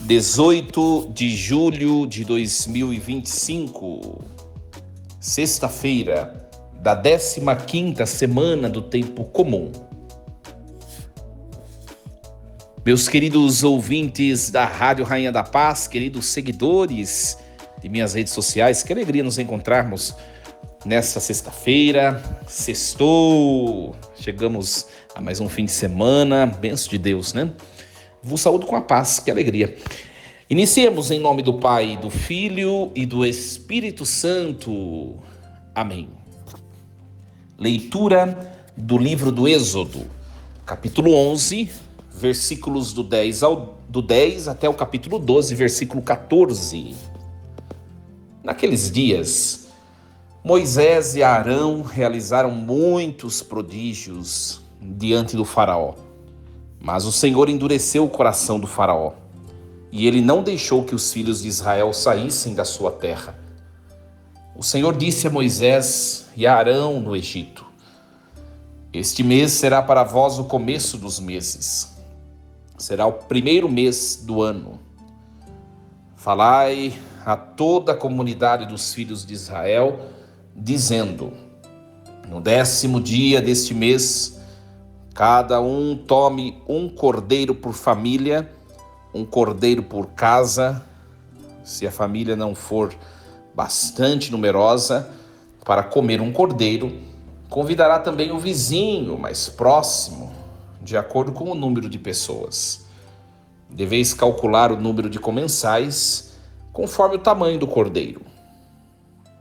18 de julho de 2025, sexta-feira da 15ª semana do tempo comum. Meus queridos ouvintes da Rádio Rainha da Paz, queridos seguidores de minhas redes sociais, que alegria nos encontrarmos nesta sexta-feira. Sextou, chegamos a mais um fim de semana, bênção de Deus, né? Vos saúdo com a paz, que alegria. Iniciemos em nome do Pai, do Filho e do Espírito Santo. Amém. Leitura do livro do Êxodo, capítulo 11, versículos do 10 até o capítulo 12, versículo 14. Naqueles dias, Moisés e Arão realizaram muitos prodígios diante do faraó. Mas o Senhor endureceu o coração do faraó, e ele não deixou que os filhos de Israel saíssem da sua terra. O Senhor disse a Moisés e a Arão no Egito: Este mês será para vós o começo dos meses. Será o primeiro mês do ano. Falai a toda a comunidade dos filhos de Israel, dizendo: No 10º dia deste mês, cada um tome um cordeiro por família, um cordeiro por casa, se a família não for bastante numerosa, para comer um cordeiro. Convidará também o vizinho mais próximo, de acordo com o número de pessoas. Deveis calcular o número de comensais, conforme o tamanho do cordeiro.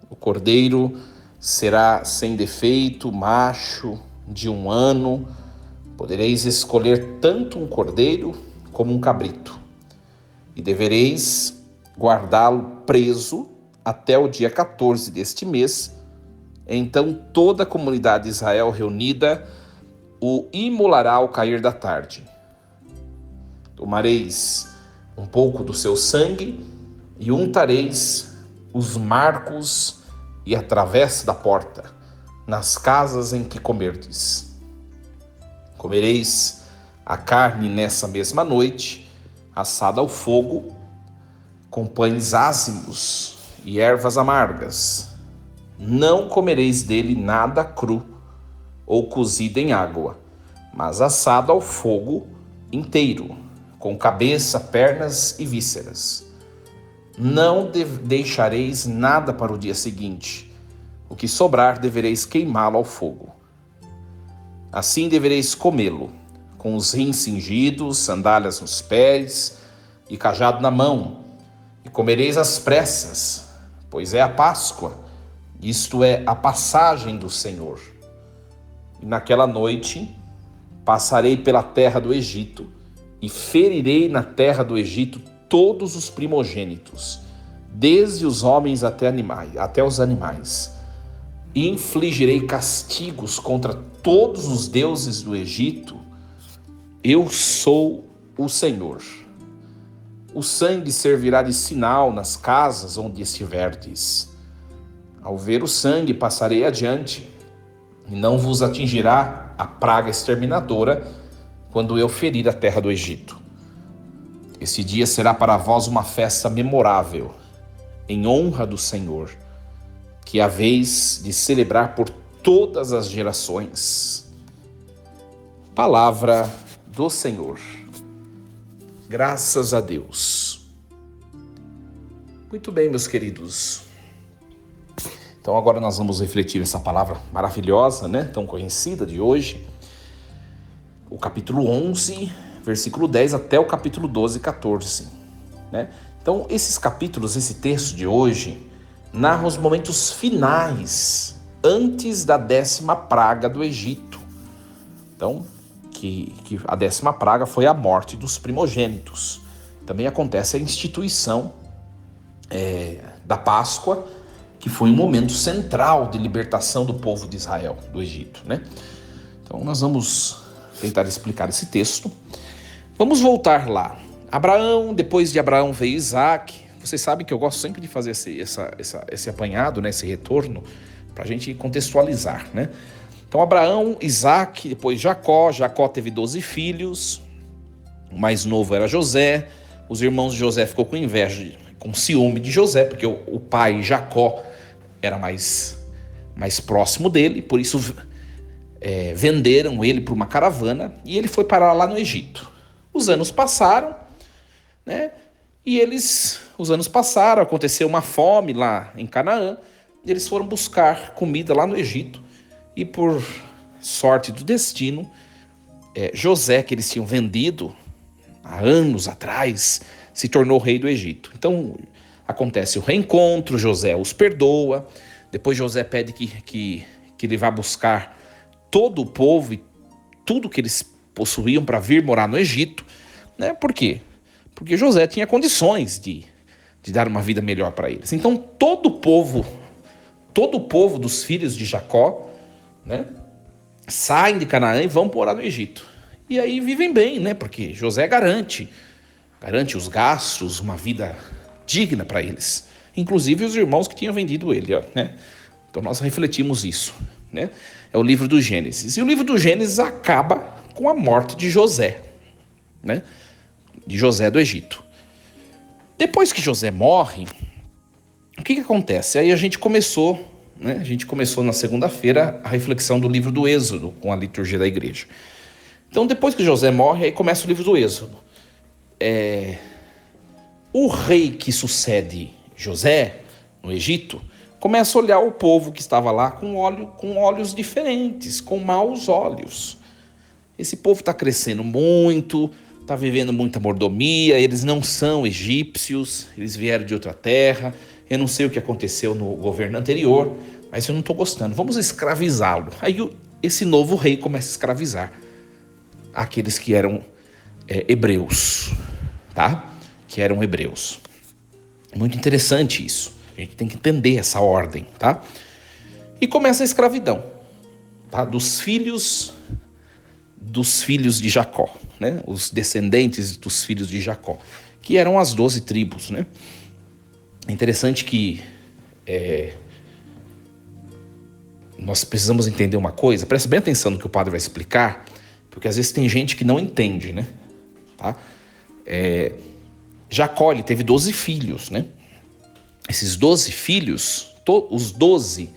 O cordeiro será sem defeito, macho, de 1 ano. Podereis escolher tanto um cordeiro como um cabrito, e devereis guardá-lo preso até o dia 14 deste mês. Então toda a comunidade de Israel reunida o imolará ao cair da tarde. Tomareis um pouco do seu sangue e untareis os marcos e a travessa da porta, nas casas em que comerdes. Comereis a carne nessa mesma noite, assada ao fogo, com pães ázimos e ervas amargas. Não comereis dele nada cru ou cozido em água, mas assado ao fogo inteiro, com cabeça, pernas e vísceras. Não deixareis nada para o dia seguinte. O que sobrar devereis queimá-lo ao fogo. Assim devereis comê-lo, com os rins cingidos, sandálias nos pés e cajado na mão, e comereis às pressas, pois é a Páscoa, isto é, a passagem do Senhor. E naquela noite passarei pela terra do Egito, e ferirei na terra do Egito todos os primogênitos, desde os homens até os animais. E infligirei castigos contra todos os deuses do Egito. Eu sou o Senhor. O sangue servirá de sinal nas casas onde estiverdes. Ao ver o sangue, passarei adiante, e não vos atingirá a praga exterminadora quando eu ferir a terra do Egito. Esse dia será para vós uma festa memorável, em honra do Senhor, que haveis de celebrar por todas as gerações. Palavra do Senhor. Graças a Deus. Muito bem, meus queridos. Então agora nós vamos refletir essa palavra maravilhosa, né? Tão conhecida de hoje. O capítulo 11, versículo 10 até o capítulo 12, 14. Né? Então esses capítulos, esse texto de hoje, narra os momentos finais, antes da 10ª praga do Egito. Então, que a 10ª praga foi a morte dos primogênitos. Também acontece a instituição da Páscoa, que foi um momento central de libertação do povo de Israel, do Egito. Né? Então, nós vamos tentar explicar esse texto. Vamos voltar lá. Abraão, depois de Abraão veio Isaac. Vocês sabem que eu gosto sempre de fazer esse apanhado, né, esse retorno, para a gente contextualizar, né? Então, Abraão, Isaac, depois Jacó. Jacó teve 12 filhos. O mais novo era José. os irmãos de José ficou com inveja, com ciúme de José, porque o pai Jacó era mais próximo dele, por isso venderam ele para uma caravana e ele foi parar lá no Egito. Os anos passaram, né? E os anos passaram, aconteceu uma fome lá em Canaã, e eles foram buscar comida lá no Egito, e por sorte do destino, José, que eles tinham vendido há anos atrás, se tornou rei do Egito. Então acontece o reencontro, José os perdoa, depois José pede que ele vá buscar todo o povo e tudo que eles possuíam para vir morar no Egito, né? Por quê? Porque José tinha condições de dar uma vida melhor para eles. Então todo o povo dos filhos de Jacó, né, saem de Canaã e vão morar no Egito. E aí vivem bem, né? Porque José garante os gastos, uma vida digna para eles. Inclusive os irmãos que tinham vendido ele, né? Então nós refletimos isso, né? É o livro do Gênesis. E o livro do Gênesis acaba com a morte de José, né? De José do Egito. Depois que José morre, o que acontece? Aí a gente começou na segunda-feira a reflexão do livro do Êxodo com a liturgia da igreja. Então depois que José morre, aí começa o livro do Êxodo. O rei que sucede José no Egito começa a olhar o povo que estava lá com olhos diferentes, com maus olhos. Esse povo está crescendo muito, está vivendo muita mordomia, eles não são egípcios, eles vieram de outra terra, eu não sei o que aconteceu no governo anterior, mas eu não estou gostando, vamos escravizá-lo. Aí esse novo rei começa a escravizar aqueles que eram hebreus, tá? Que eram hebreus. Muito interessante isso, a gente tem que entender essa ordem, tá? E começa a escravidão, tá? Dos filhos de Jacó, né? Os descendentes dos filhos de Jacó, que eram as 12 tribos, né? É interessante que nós precisamos entender uma coisa, presta bem atenção no que o padre vai explicar, porque às vezes tem gente que não entende, né? Tá? Jacó, ele teve 12 filhos, né? Esses 12 filhos, os 12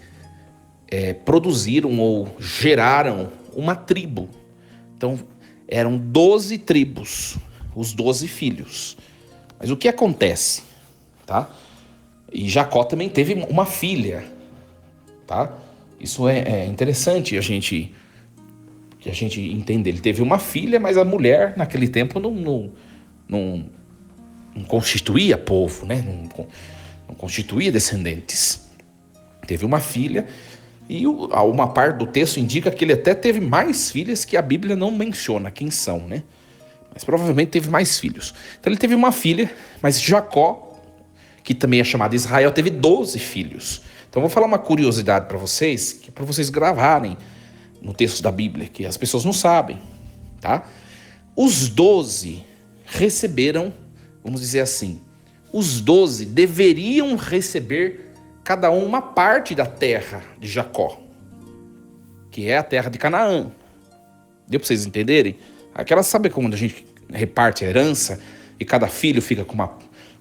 produziram ou geraram uma tribo. Então, eram 12 tribos, os 12 filhos. Mas o que acontece? Tá? E Jacó também teve uma filha. Tá? Isso é interessante a gente entender. Ele teve uma filha, mas a mulher, naquele tempo, não constituía povo, né? Não constituía descendentes. Teve uma filha. E uma parte do texto indica que ele até teve mais filhas que a Bíblia não menciona quem são, né? Mas provavelmente teve mais filhos. Então ele teve uma filha, mas Jacó, que também é chamado Israel, teve 12 filhos. Então eu vou falar uma curiosidade para vocês, que é para vocês gravarem no texto da Bíblia, que as pessoas não sabem, tá? Os 12 receberam, vamos dizer assim, os 12 deveriam receber cada um uma parte da terra de Jacó, que é a terra de Canaã. Deu para vocês entenderem? Aquela, sabe como a gente reparte a herança e cada filho fica com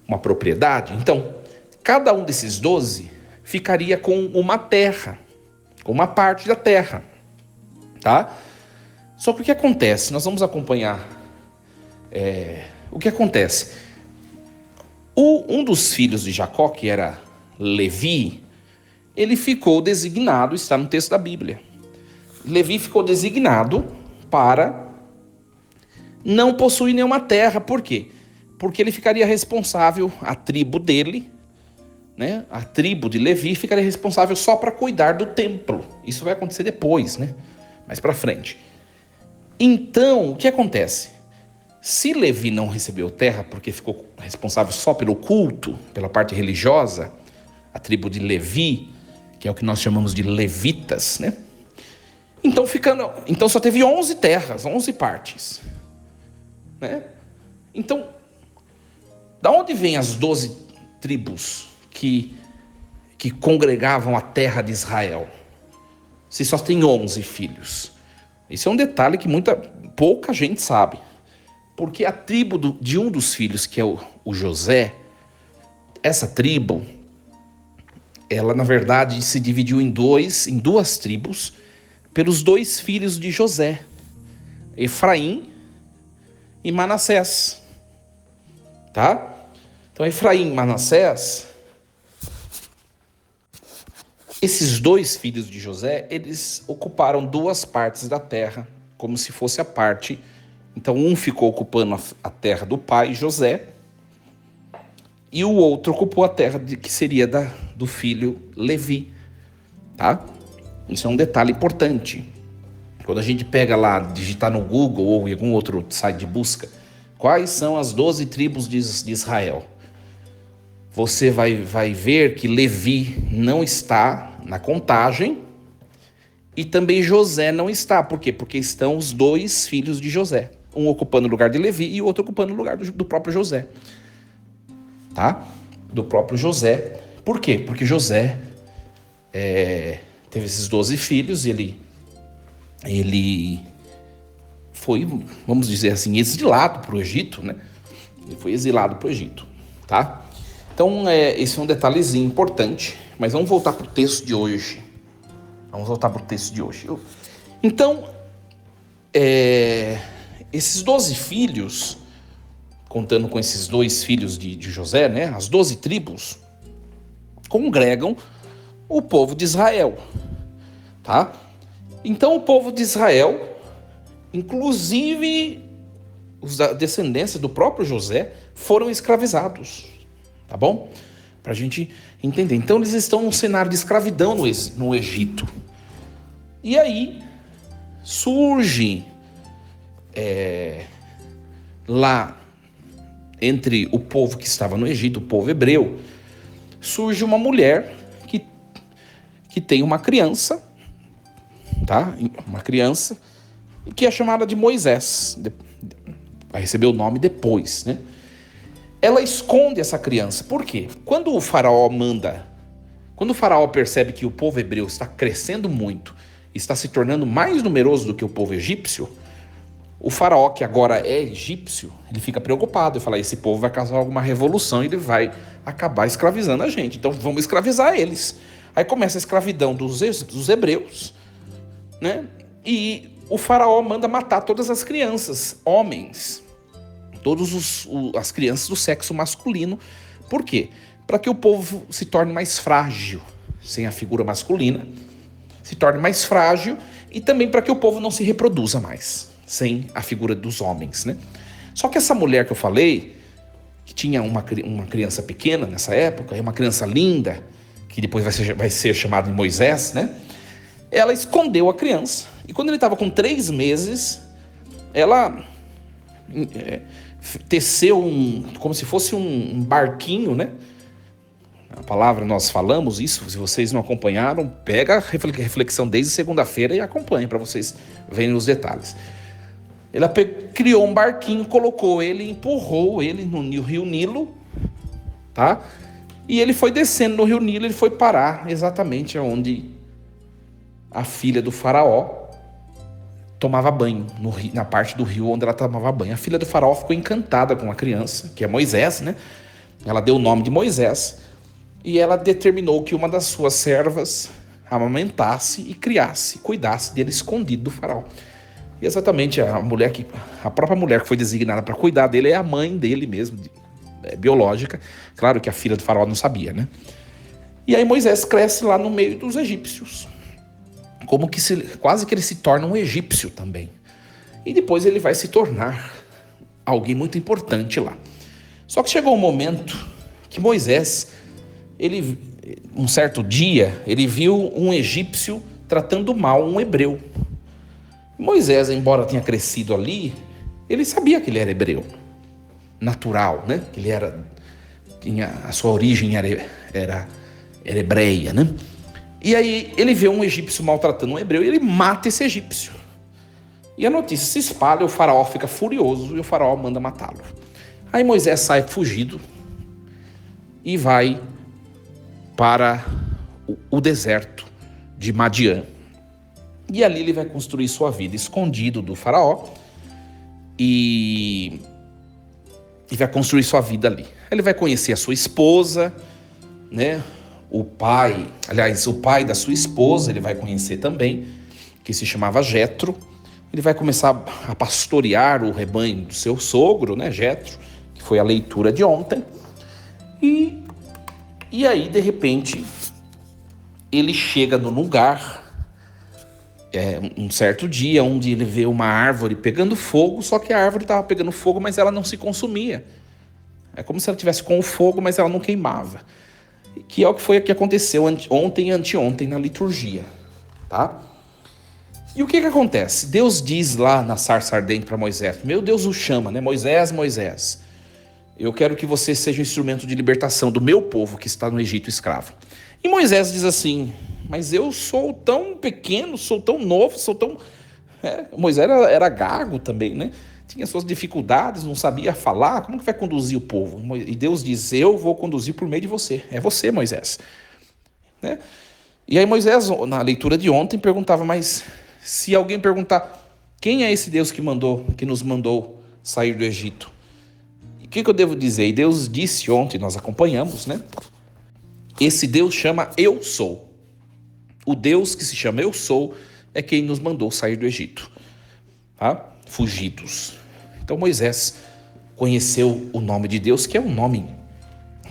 uma propriedade? Então, cada um desses 12 ficaria com uma terra, com uma parte da terra, tá? Só que o que acontece? Nós vamos acompanhar o que acontece. Um dos filhos de Jacó, que era Levi, ele ficou designado, está no texto da Bíblia. Levi ficou designado para não possuir nenhuma terra. Por quê? Porque ele ficaria responsável, a tribo dele, né? A tribo de Levi ficaria responsável só para cuidar do templo. Isso vai acontecer depois, né? Mais para frente. Então, o que acontece? Se Levi não recebeu terra porque ficou responsável só pelo culto, pela parte religiosa, a tribo de Levi, que é o que nós chamamos de levitas, né? Então só teve 11 terras, 11 partes, né? Então, da onde vêm as 12 tribos que congregavam a terra de Israel? Se só tem 11 filhos. Isso é um detalhe que pouca gente sabe. Porque a tribo de um dos filhos, que é o José, essa tribo, ela na verdade se dividiu em duas tribos, pelos dois filhos de José, Efraim e Manassés, tá? Então Efraim e Manassés, esses dois filhos de José, eles ocuparam duas partes da terra, como se fosse a parte. Então um ficou ocupando a terra do pai, José, e o outro ocupou a terra que seria do filho Levi, tá? Isso é um detalhe importante. Quando a gente pega lá, digitar no Google ou em algum outro site de busca, quais são as 12 tribos de Israel? Você vai ver que Levi não está na contagem e também José não está. Por quê? Porque estão os dois filhos de José. Um ocupando o lugar de Levi e o outro ocupando o lugar do próprio José. Tá? Do próprio José. Por quê? Porque José teve esses 12 filhos e ele foi, vamos dizer assim, exilado para o Egito, né? Ele foi exilado para o Egito, tá? Então, esse é um detalhezinho importante, mas vamos voltar para o texto de hoje. Então, esses 12 filhos, contando com esses dois filhos de José, né? As 12 tribos congregam o povo de Israel, tá? Então, o povo de Israel, inclusive os descendentes do próprio José, foram escravizados, tá bom? Para a gente entender. Então, eles estão num cenário de escravidão no Egito. E aí, surge lá, entre o povo que estava no Egito, o povo hebreu, surge uma mulher que tem uma criança, tá? Uma criança que é chamada de Moisés. Vai receber o nome depois, né? Ela esconde essa criança. Por quê? Quando o faraó percebe que o povo hebreu está crescendo muito, está se tornando mais numeroso do que o povo egípcio, o faraó, que agora é egípcio, ele fica preocupado e fala: esse povo vai causar alguma revolução e ele vai acabar escravizando a gente, então vamos escravizar eles. Aí começa a escravidão dos hebreus, né? E o faraó manda matar todas as crianças, homens, todas as crianças do sexo masculino. Por quê? Para que o povo se torne mais frágil, sem a figura masculina, se torne mais frágil, e também para que o povo não se reproduza mais, sem a figura dos homens, né? Só que essa mulher que eu falei, que tinha uma criança pequena nessa época, uma criança linda, que depois vai ser chamada de Moisés, né? Ela escondeu a criança. E quando ele estava com 3 meses, ela teceu como se fosse um barquinho, né? A palavra, nós falamos isso, se vocês não acompanharam, pega a reflexão desde segunda-feira e acompanha para vocês verem os detalhes. Ela criou um barquinho, colocou ele, empurrou ele no rio Nilo, tá? E ele foi descendo no rio Nilo, ele foi parar exatamente onde a filha do faraó tomava banho, na parte do rio onde ela tomava banho. A filha do faraó ficou encantada com a criança, que é Moisés, né? Ela deu o nome de Moisés, e ela determinou que uma das suas servas amamentasse e criasse, cuidasse dele escondido do faraó. E exatamente a própria mulher que foi designada para cuidar dele é a mãe dele mesmo, biológica. Claro que a filha do faraó não sabia, né? E aí Moisés cresce lá no meio dos egípcios, quase que ele se torna um egípcio também. E depois ele vai se tornar alguém muito importante lá. Só que chegou um momento que Moisés, um certo dia, ele viu um egípcio tratando mal um hebreu. Moisés, embora tenha crescido ali, ele sabia que ele era hebreu, natural, né? Que ele a sua origem era hebreia, né? E aí ele vê um egípcio maltratando um hebreu e ele mata esse egípcio. E a notícia se espalha, o faraó fica furioso e o faraó manda matá-lo. Aí Moisés sai fugido e vai para o deserto de Madiã. E ali ele vai construir sua vida escondido do faraó. e vai construir sua vida ali. Ele vai conhecer a sua esposa, né? O pai da sua esposa, ele vai conhecer também, que se chamava Jetro. Ele vai começar a pastorear o rebanho do seu sogro, né, Jetro, que foi a leitura de ontem. E aí, de repente, ele chega no lugar, um certo dia, onde ele vê uma árvore pegando fogo, só que a árvore estava pegando fogo, mas ela não se consumia. É como se ela estivesse com o fogo, mas ela não queimava. Que é o que foi que aconteceu ontem e anteontem na liturgia, tá? E o que acontece? Deus diz lá na sarça ardente para Moisés, meu Deus o chama, né? Moisés, Moisés, eu quero que você seja um instrumento de libertação do meu povo que está no Egito escravo. E Moisés diz assim, mas eu sou tão pequeno, sou tão novo, sou tão... Moisés era gago também, né? Tinha suas dificuldades, não sabia falar, como que vai conduzir o povo? E Deus diz, eu vou conduzir por meio de você, é você, Moisés. Né? E aí Moisés, na leitura de ontem, perguntava, mas se alguém perguntar, quem é esse Deus que nos mandou sair do Egito? O que eu devo dizer? E Deus disse ontem, nós acompanhamos, né? Esse Deus chama Eu Sou. O Deus que se chama Eu Sou é quem nos mandou sair do Egito, tá? Fugidos. Então Moisés conheceu o nome de Deus, que é um nome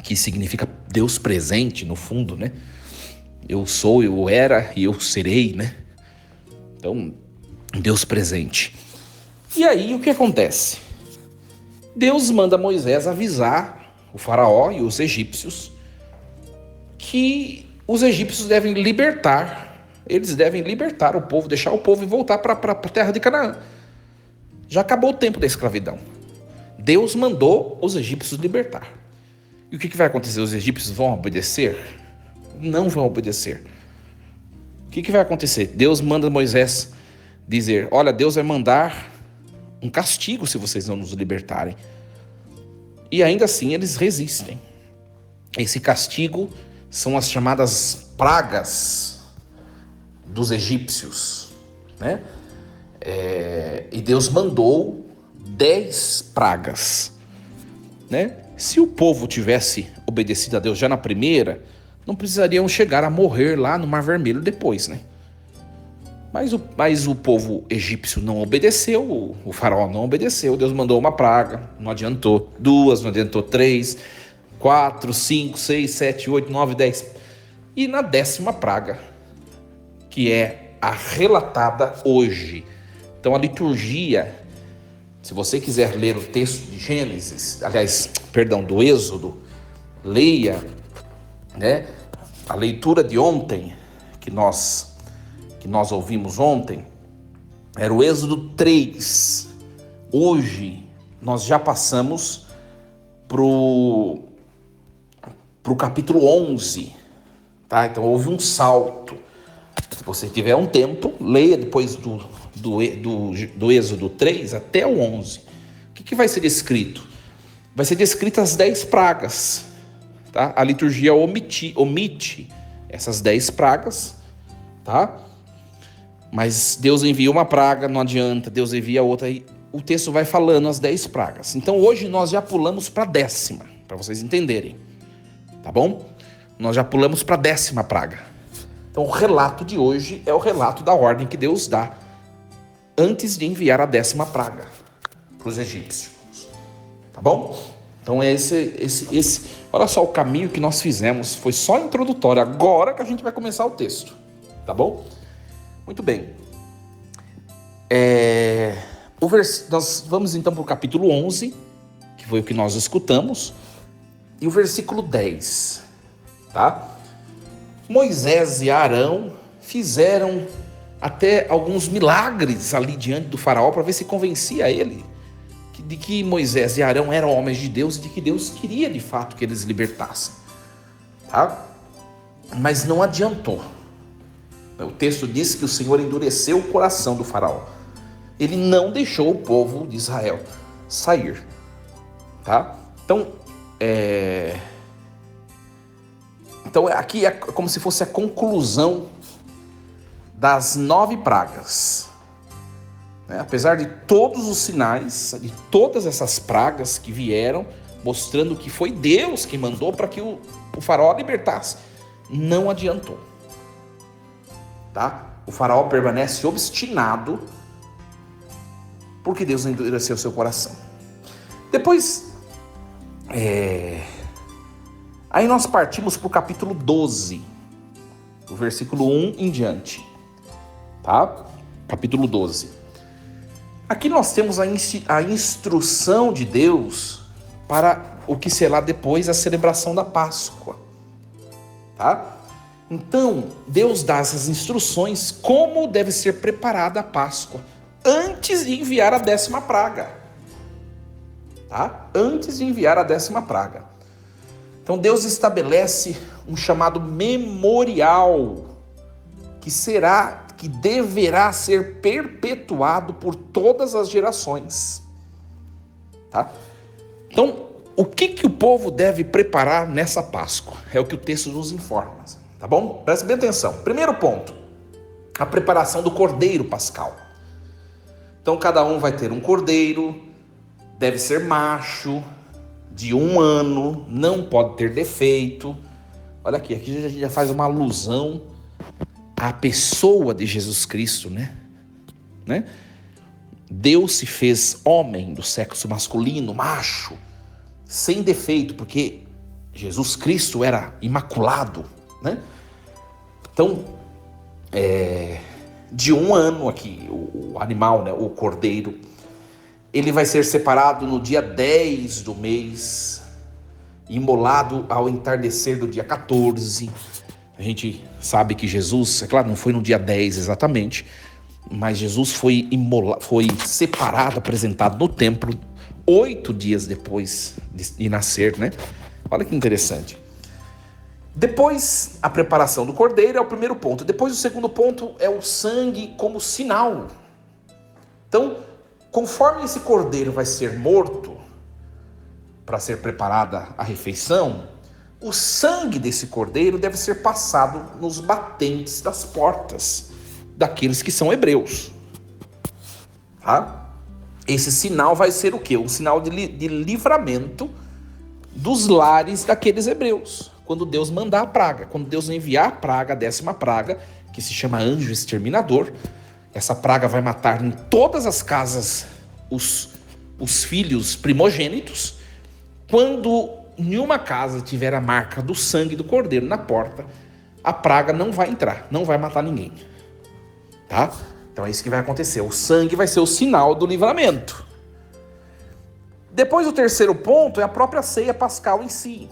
que significa Deus presente, no fundo, né? Eu sou, eu era e eu serei, né? Então, Deus presente. E aí, o que acontece? Deus manda Moisés avisar o faraó e os egípcios que os egípcios devem libertar, eles devem libertar o povo, deixar o povo e voltar para a terra de Canaã. Já acabou o tempo da escravidão. Deus mandou os egípcios libertar. E o que vai acontecer? Os egípcios vão obedecer? Não vão obedecer. O que vai acontecer? Deus manda Moisés dizer, olha, Deus vai mandar um castigo se vocês não nos libertarem. E ainda assim eles resistem. Esse castigo são as chamadas pragas dos egípcios, né? E Deus mandou 10 pragas, né? Se o povo tivesse obedecido a Deus já na primeira, não precisariam chegar a morrer lá no Mar Vermelho depois, né? Mas o povo egípcio não obedeceu, o faraó não obedeceu, Deus mandou uma praga, não adiantou, 2, não adiantou 3, 4, 5, 6, 7, 8, 9, 10. E na 10ª praga, que é a relatada hoje. Então a liturgia, se você quiser ler o texto de Gênesis, do Êxodo, leia, né, a leitura de ontem, que nós ouvimos ontem, era o Êxodo 3. Hoje nós já passamos pro capítulo 11, tá? Então houve um salto. Se você tiver um tempo, leia depois do Êxodo 3 até o 11. O que vai ser descrito? Vai ser descrito as 10 pragas, tá? A liturgia omite essas 10 pragas, tá? Mas Deus envia uma praga, não adianta, Deus envia outra, e o texto vai falando as 10 pragas. Então hoje nós já pulamos para a 10ª, para vocês entenderem, tá bom? Nós já pulamos para a 10ª praga. Então o relato de hoje é o relato da ordem que Deus dá antes de enviar a 10ª praga para os egípcios, tá bom? Então é esse, olha só o caminho que nós fizemos, foi só introdutório, agora que a gente vai começar o texto, tá bom? Muito bem. Nós vamos então para o capítulo 11, que foi o que nós escutamos, e o versículo 10, tá? Moisés e Arão fizeram até alguns milagres ali diante do faraó para ver se convencia ele de que Moisés e Arão eram homens de Deus e de que Deus queria de fato que eles libertassem, tá? Mas não adiantou. O texto diz que o Senhor endureceu o coração do faraó. Ele não deixou o povo de Israel sair, tá? Então aqui é como se fosse a conclusão das 9 pragas. né? Apesar de todos os sinais, de todas essas pragas que vieram, mostrando que foi Deus que mandou para que o faraó libertasse, não adiantou. Tá? O faraó permanece obstinado porque Deus não endureceu seu coração. Depois, aí nós partimos para o capítulo 12, do versículo 1 em diante. Tá? Capítulo 12. Aqui nós temos a instrução de Deus para o que será depois a celebração da Páscoa. Tá? Então, Deus dá essas instruções como deve ser preparada a Páscoa antes de enviar a 10ª praga. Tá? Antes de enviar a 10ª praga. Então, Deus estabelece um chamado memorial que deverá ser perpetuado por todas as gerações. Tá? Então, o que o povo deve preparar nessa Páscoa? É o que o texto nos informa. Tá bom? Preste bem atenção. Primeiro ponto, a preparação do cordeiro pascal. Então, cada um vai ter um cordeiro, deve ser macho, de 1 ano, não pode ter defeito. Olha aqui a gente já faz uma alusão à pessoa de Jesus Cristo, né? Deus se fez homem do sexo masculino, macho, sem defeito, porque Jesus Cristo era imaculado, né? Então, de 1 ano aqui, o animal, né, o cordeiro, ele vai ser separado no dia 10 do mês, imolado ao entardecer do dia 14. A gente sabe que Jesus, é claro, não foi no dia 10 exatamente, mas Jesus foi separado, apresentado no templo 8 dias depois de nascer, né? Olha que interessante. Depois, a preparação do cordeiro é o primeiro ponto. Depois, o segundo ponto é o sangue como sinal. Então, conforme esse cordeiro vai ser morto para ser preparada a refeição, o sangue desse cordeiro deve ser passado nos batentes das portas daqueles que são hebreus. Tá? Esse sinal vai ser o quê? Um sinal de livramento dos lares daqueles hebreus. Quando Deus mandar a praga, quando Deus enviar a praga, a 10ª praga, que se chama anjo exterminador, essa praga vai matar em todas as casas os filhos primogênitos. Quando nenhuma casa tiver a marca do sangue do cordeiro na porta, a praga não vai entrar, não vai matar ninguém. Tá? Então é isso que vai acontecer. O sangue vai ser o sinal do livramento. Depois, o terceiro ponto é a própria ceia pascal em si.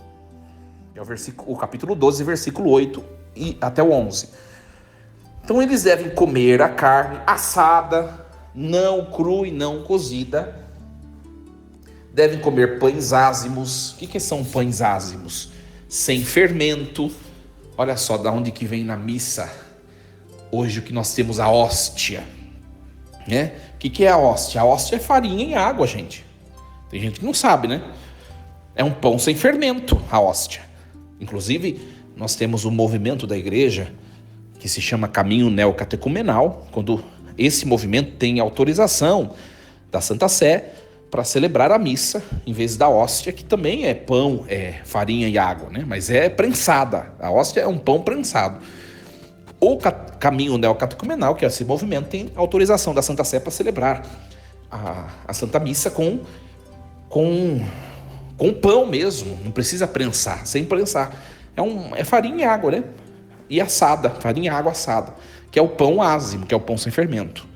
É o capítulo 12, versículo 8 e até o 11. Então eles devem comer a carne assada, não crua e não cozida. Devem comer pães ázimos. O que são pães ázimos? Sem fermento. Olha só de onde que vem na missa hoje o que nós temos, a hóstia. Né? O que é a hóstia? A hóstia é farinha e água, gente. Tem gente que não sabe, né? É um pão sem fermento, a hóstia. Inclusive, nós temos um movimento da igreja que se chama Caminho Neocatecumenal, quando esse movimento tem autorização da Santa Sé para celebrar a missa, em vez da hóstia, que também é pão, é farinha e água, né? Mas é prensada. A hóstia é um pão prensado. O Caminho Neocatecumenal, que é esse movimento, tem autorização da Santa Sé para celebrar a Santa Missa com pão mesmo, não precisa prensar, sem prensar. É farinha e água, né? E assada, farinha e água assada, que é o pão ázimo, que é o pão sem fermento.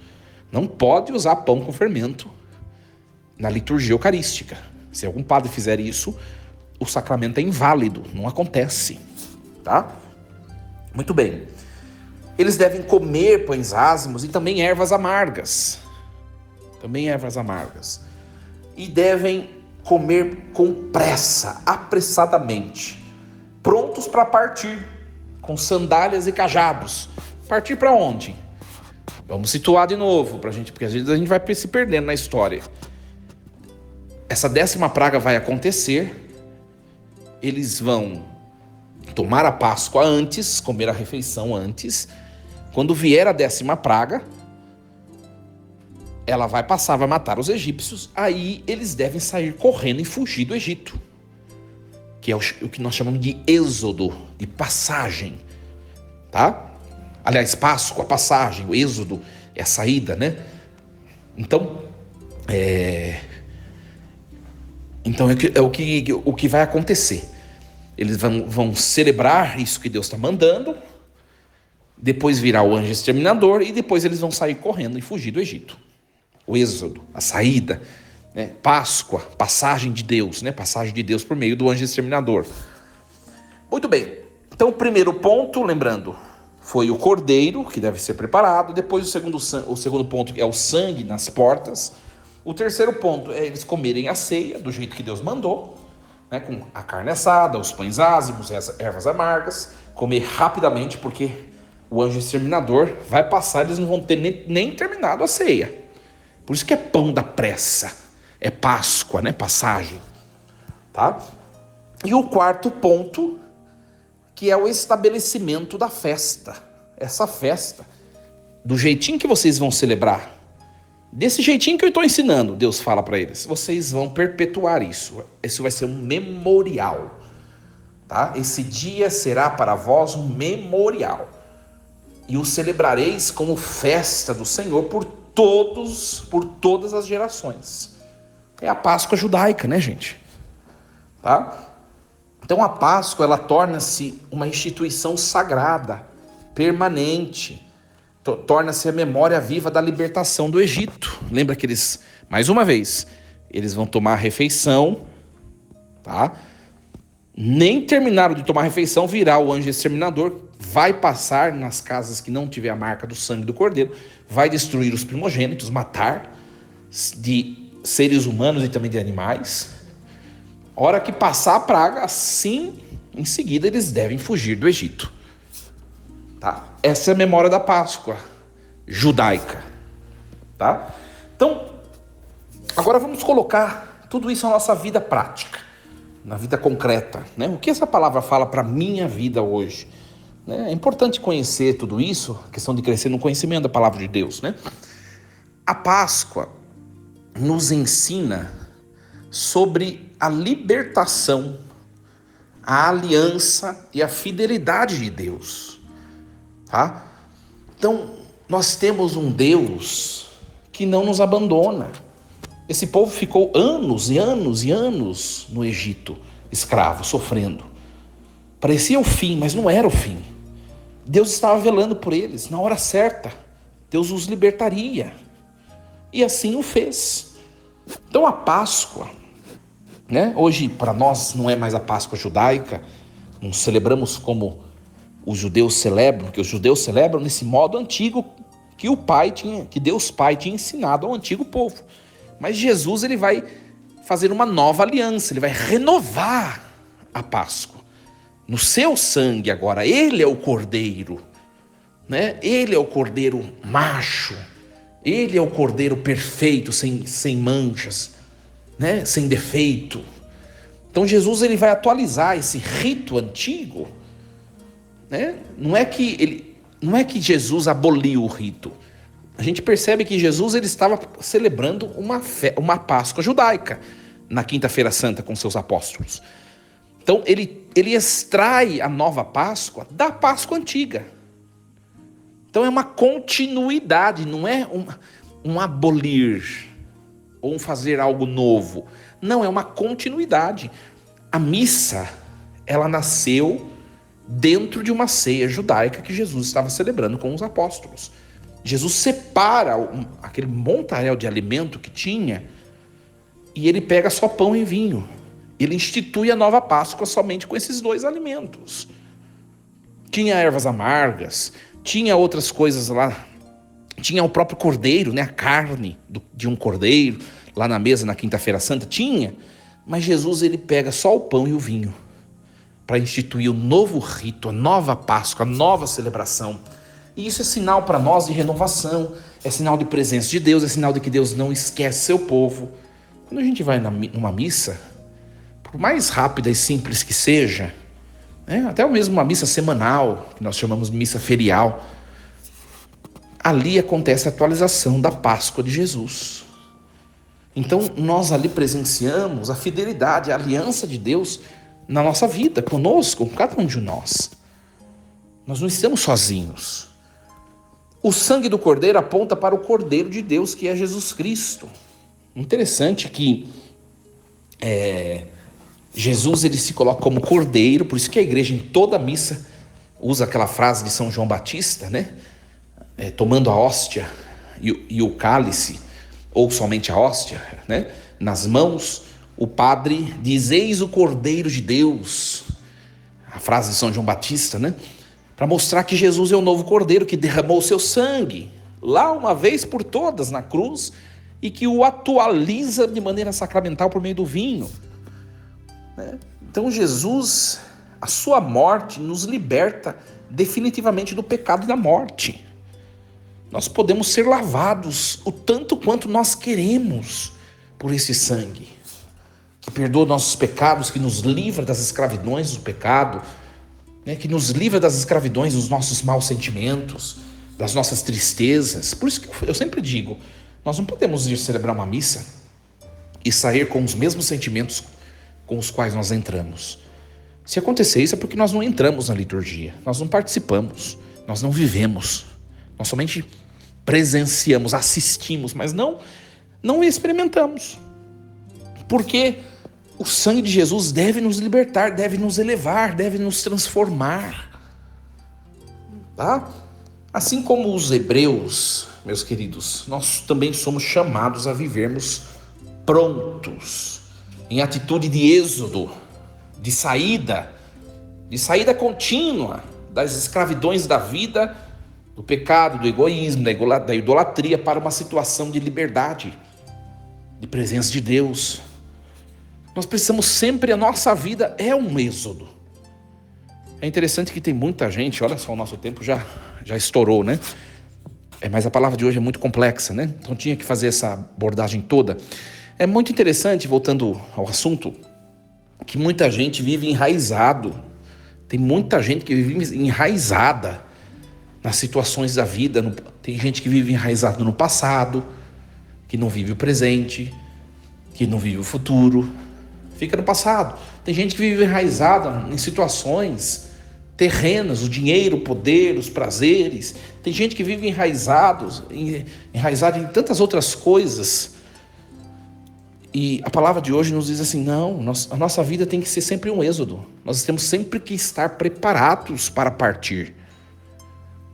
Não pode usar pão com fermento na liturgia eucarística. Se algum padre fizer isso, o sacramento é inválido, não acontece. Tá? Muito bem. Eles devem comer pães ázimos e também ervas amargas. E devem comer com pressa, apressadamente, prontos para partir, com sandálias e cajados. Partir para onde? Vamos situar de novo, porque às vezes a gente vai se perdendo na história. Essa 10ª praga vai acontecer, eles vão tomar a Páscoa antes, comer a refeição antes. Quando vier a 10ª praga, ela vai passar, vai matar os egípcios, aí eles devem sair correndo e fugir do Egito, que é o que nós chamamos de êxodo, de passagem, tá? Aliás, Páscoa, passagem, o êxodo é a saída, né? Então, o que vai acontecer. Eles vão celebrar isso que Deus está mandando, depois virá o anjo exterminador e depois eles vão sair correndo e fugir do Egito. O êxodo, a saída, né? Páscoa, passagem de Deus, né? Passagem de Deus por meio do anjo exterminador. Muito bem, então o primeiro ponto, lembrando, foi o cordeiro que deve ser preparado. Depois o segundo ponto é o sangue nas portas. O terceiro ponto é eles comerem a ceia do jeito que Deus mandou, né, com a carne assada, os pães ázimos, as ervas amargas, comer rapidamente, porque o anjo exterminador vai passar, eles não vão ter nem terminado a ceia. Por isso que é pão da pressa, é Páscoa, né, passagem, tá? E o quarto ponto, que é o estabelecimento da festa. Essa festa, do jeitinho que vocês vão celebrar, desse jeitinho que eu estou ensinando, Deus fala para eles, vocês vão perpetuar isso. Isso vai ser um memorial, tá? Esse dia será para vós um memorial. E o celebrareis como festa do Senhor por todas as gerações. É a Páscoa judaica, né, gente? Tá? Então a Páscoa, ela torna-se uma instituição sagrada, permanente. Torna-se a memória viva da libertação do Egito. Lembra que eles, mais uma vez, eles vão tomar a refeição, tá? Nem terminaram de tomar a refeição, virá o anjo exterminador, vai passar nas casas que não tiver a marca do sangue do cordeiro, vai destruir os primogênitos, matar de seres humanos e também de animais. Hora que passar a praga, assim, em seguida eles devem fugir do Egito. Tá? Essa é a memória da Páscoa judaica, tá? Então, agora vamos colocar tudo isso na nossa vida prática, na vida concreta, né? O que essa palavra fala para a minha vida hoje? Né? É importante conhecer tudo isso, a questão de crescer no conhecimento da palavra de Deus, né? A Páscoa nos ensina sobre a libertação, a aliança e a fidelidade de Deus. Tá? Então, nós temos um Deus que não nos abandona. Esse povo ficou anos e anos e anos no Egito, escravo, sofrendo. Parecia o fim, mas não era o fim. Deus estava velando por eles, na hora certa. Deus os libertaria. E assim o fez. Então a Páscoa, né? Hoje para nós não é mais a Páscoa judaica, não celebramos como os judeus celebram, que os judeus celebram nesse modo antigo que Deus Pai tinha ensinado ao antigo povo. Mas Jesus, ele vai fazer uma nova aliança, ele vai renovar a Páscoa. No seu sangue agora, ele é o cordeiro, né? Ele é o cordeiro macho, ele é o cordeiro perfeito, sem manchas, né? Sem defeito. Então Jesus, ele vai atualizar esse rito antigo, né? Não é que Jesus aboliu o rito. A gente percebe que Jesus, ele estava celebrando uma Páscoa judaica na Quinta-feira Santa com seus apóstolos. Então ele extrai a nova Páscoa da Páscoa antiga. Então é uma continuidade, não é um abolir ou um fazer algo novo. Não, é uma continuidade. A missa, ela nasceu dentro de uma ceia judaica que Jesus estava celebrando com os apóstolos. Jesus separa aquele montaréu de alimento que tinha e ele pega só pão e vinho. Ele institui a nova Páscoa somente com esses dois alimentos. Tinha ervas amargas, tinha outras coisas lá, tinha o próprio cordeiro, né? A carne de um cordeiro lá na mesa na Quinta-feira Santa, tinha, mas Jesus, ele pega só o pão e o vinho para instituir o novo rito, a nova Páscoa, a nova celebração. E isso é sinal para nós de renovação, é sinal de presença de Deus, é sinal de que Deus não esquece seu povo. Quando a gente vai numa missa, por mais rápida e simples que seja, até mesmo uma missa semanal, que nós chamamos de missa ferial, ali acontece a atualização da Páscoa de Jesus. Então, nós ali presenciamos a fidelidade, a aliança de Deus na nossa vida, conosco, com cada um de nós. Nós não estamos sozinhos. O sangue do Cordeiro aponta para o Cordeiro de Deus, que é Jesus Cristo. Interessante que Jesus ele se coloca como Cordeiro, por isso que a igreja em toda a missa usa aquela frase de São João Batista, né? Tomando a hóstia e o cálice, ou somente a hóstia, né? Nas mãos, o padre diz: eis o Cordeiro de Deus. A frase de São João Batista, né? Para mostrar que Jesus é o novo Cordeiro que derramou o seu sangue lá uma vez por todas na cruz e que o atualiza de maneira sacramental por meio do vinho. Então Jesus, a sua morte nos liberta definitivamente do pecado e da morte. Nós podemos ser lavados o tanto quanto nós queremos por esse sangue, que perdoa nossos pecados, que nos livra das escravidões do pecado, que nos livra das escravidões dos nossos maus sentimentos, das nossas tristezas. Por isso que eu sempre digo, nós não podemos ir celebrar uma missa e sair com os mesmos sentimentos com os quais nós entramos. Se acontecer isso é porque nós não entramos na liturgia, nós não participamos, nós não vivemos, nós somente presenciamos, assistimos, mas não experimentamos. Porque o sangue de Jesus deve nos libertar, deve nos elevar, deve nos transformar. Tá? Assim como os hebreus, meus queridos, nós também somos chamados a vivermos prontos, em atitude de êxodo, de saída contínua das escravidões da vida, do pecado, do egoísmo, da idolatria, para uma situação de liberdade, de presença de Deus. Nós precisamos sempre, a nossa vida é um êxodo. É interessante que tem muita gente, olha só, o nosso tempo já estourou, né? Mas a palavra de hoje é muito complexa, né? Então tinha que fazer essa abordagem toda. É muito interessante, voltando ao assunto, que muita gente vive enraizado. Tem muita gente que vive enraizada nas situações da vida. Tem gente que vive enraizado no passado, que não vive o presente, que não vive o futuro. Fica no passado. Tem gente que vive enraizada em situações terrenas, o dinheiro, o poder, os prazeres. Tem gente que vive enraizada em tantas outras coisas. E a palavra de hoje nos diz assim, não, a nossa vida tem que ser sempre um êxodo. Nós temos sempre que estar preparados para partir.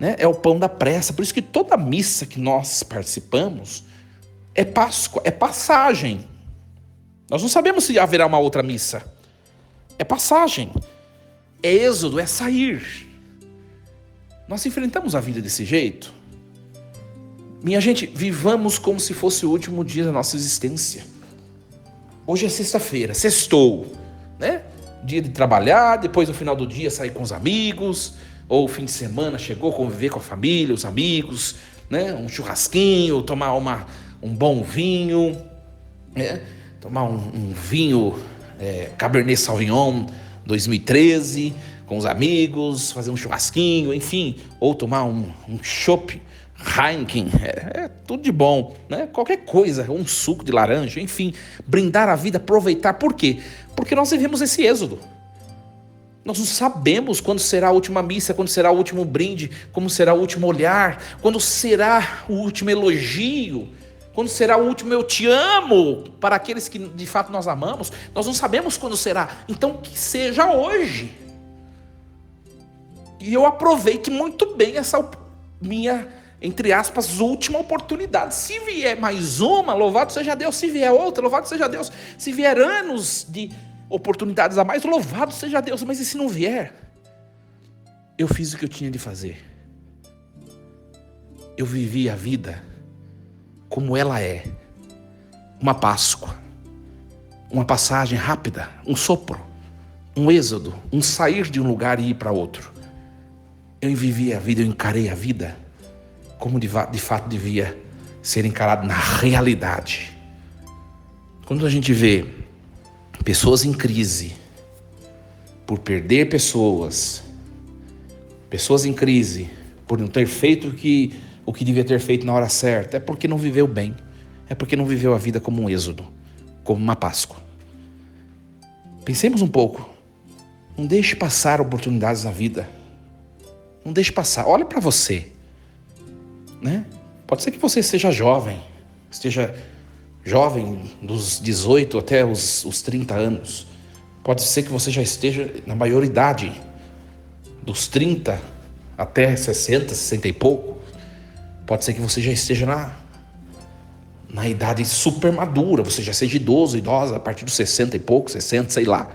É o pão da pressa. Por isso que toda missa que nós participamos é Páscoa, é passagem. Nós não sabemos se haverá uma outra missa. É passagem. É êxodo, é sair. Nós enfrentamos a vida desse jeito. Minha gente, vivamos como se fosse o último dia da nossa existência. Hoje é sexta-feira, sextou, né? Dia de trabalhar, depois no final do dia sair com os amigos, ou fim de semana chegou, conviver com a família, os amigos, né? Um churrasquinho, tomar um bom vinho, né? Tomar um vinho Cabernet Sauvignon 2013 com os amigos, fazer um churrasquinho, enfim, ou tomar um chopp Heineken, tudo de bom, né? Qualquer coisa, um suco de laranja, enfim, brindar a vida, aproveitar. Por quê? Porque nós vivemos esse êxodo. Nós não sabemos quando será a última missa, quando será o último brinde, como será o último olhar, quando será o último elogio, quando será o último eu te amo para aqueles que de fato nós amamos. Nós não sabemos quando será, então que seja hoje. E eu aproveite muito bem essa minha, entre aspas, última oportunidade. Se vier mais uma, louvado seja Deus. Se vier outra, louvado seja Deus. Se vier anos de oportunidades a mais, louvado seja Deus. Mas e se não vier? Eu fiz o que eu tinha de fazer. Eu vivi a vida como ela é. Uma Páscoa. Uma passagem rápida. Um sopro. Um êxodo. Um sair de um lugar e ir para outro. Eu vivi a vida, eu encarei a vida como de fato devia ser encarado na realidade. Quando a gente vê pessoas em crise por perder pessoas em crise por não ter feito o que o que devia ter feito na hora certa, é porque não viveu bem, é porque não viveu a vida como um êxodo, como uma Páscoa. Pensemos um pouco, não deixe passar oportunidades na vida, não deixe passar, olha para você, né? Pode ser que você esteja jovem dos 18 até os 30 anos, pode ser que você já esteja na maioridade, dos 30 até 60, 60 e pouco, pode ser que você já esteja na idade super madura, você já seja idoso, idosa, a partir dos 60 e pouco, 60, sei lá.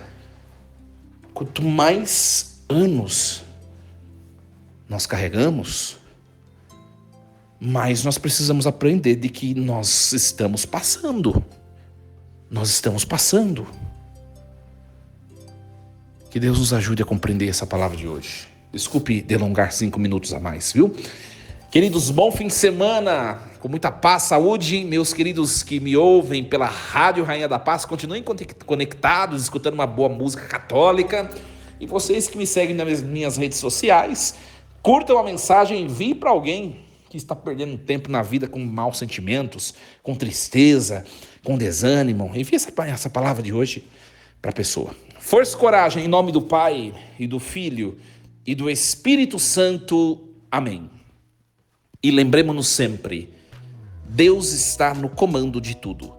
Quanto mais anos nós carregamos, mais nós precisamos aprender de que nós estamos passando. Nós estamos passando. Que Deus nos ajude a compreender essa palavra de hoje. Desculpe delongar 5 minutos a mais, viu? Queridos, bom fim de semana, com muita paz, saúde. Meus queridos que me ouvem pela Rádio Rainha da Paz, continuem conectados, escutando uma boa música católica. E vocês que me seguem nas minhas redes sociais, curtam a mensagem e enviem para alguém que está perdendo tempo na vida com maus sentimentos, com tristeza, com desânimo. Envie essa palavra de hoje para a pessoa. Força e coragem, em nome do Pai, e do Filho, e do Espírito Santo. Amém. E lembremos-nos sempre, Deus está no comando de tudo.